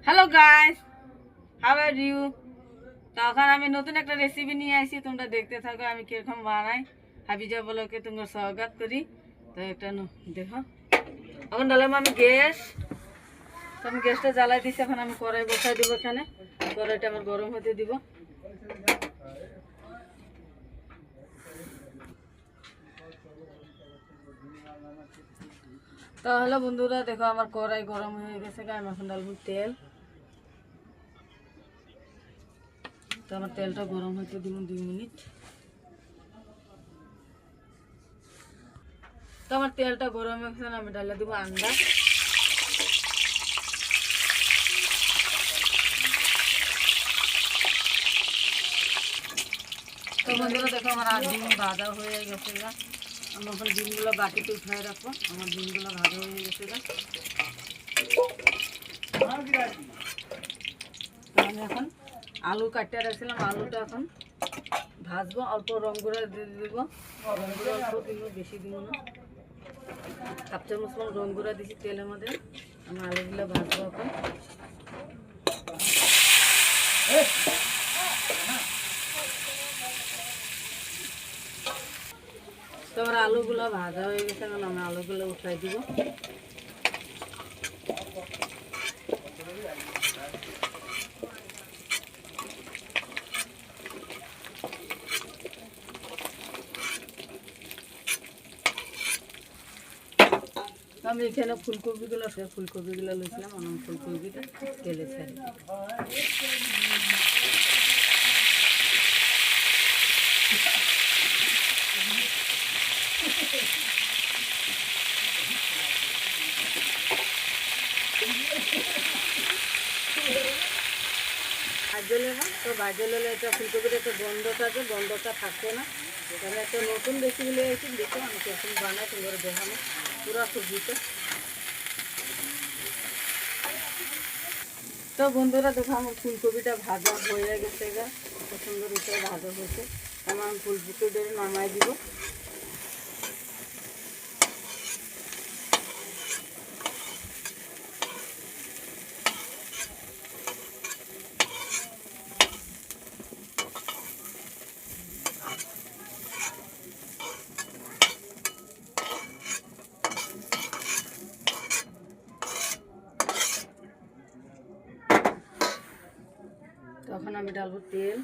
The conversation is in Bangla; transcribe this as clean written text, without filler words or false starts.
Hello guys, how are you? তখন আমি নতুন একটা রেসিপি নিয়ে আসি, তোমরা দেখতে থাকো আমি কিরকম বানাই। হাবিজা ব্লগে তোমার স্বাগত করি। তো এটা দেখো, এখন ডালাম আমি গ্যাস। তো আমি গ্যাসটা জ্বালাই দিছি, এখন আমি কড়াই বসাই দেবো। এখানে কড়াইটা আমার গরম হতে দিব। তাহলে বন্ধুরা দেখো, আমার কড়াই গরম হয়ে গেছে। আমি এখন ডালবো তেল। তো আমার তেলটা গরম হতে দিব 2 মিনিট। তো আমার তেলটা গরম হয়ে গেছে, আমি ডালে দেবো আন্ডা। তো বন্ধুরা দেখো, আমার ডিম ভাজা হয়ে গেছে। আমি এখন ডিমগুলো বাটিতে উঠায় রাখবো। আমার ডিমগুলো ভাজা হয়ে গেছে। আমি এখন আলু কাটিয়ে রাখছিলাম, আলুটা এখন ভাজবো। অল্প রং গুঁড়া দিয়ে দেবো। রং গুঁড়া অল্প দিব, বেশি দিব না। হাফ চামচ রং গুঁড়া দিচ্ছি তেলের মধ্যে। আমি আলুগুলো ভাজবো এখন। তো আমার আলুগুলো ভাজা হয়ে গেছে, এখন আমি আলুগুলো উঠাই দিব। আমি এখানে ফুলকপিগুলো লইছিলাম, আমি ফুলকপিটা তেলে ছেড়ে দিই। ভাজলে না, তো ভাজলে এটা ফুলকপির একটা গন্ধ থাকে, গন্ধটা থাকবে না। এখানে একটা নতুন রেসিপি নিয়ে এসেছি, দেখো আমি কেরকম বানাই, তোমরা দেখানো পুরো সবজিটা। তো বন্ধুরা দেখো, আমার ফুলকপিটা ভাজা হয়ে গেছে। কত সুন্দর উপরে ভাজা হয়েছে। আমার ফুলকপিটা নামাই দিব। তখন আমি ডালবো তেল।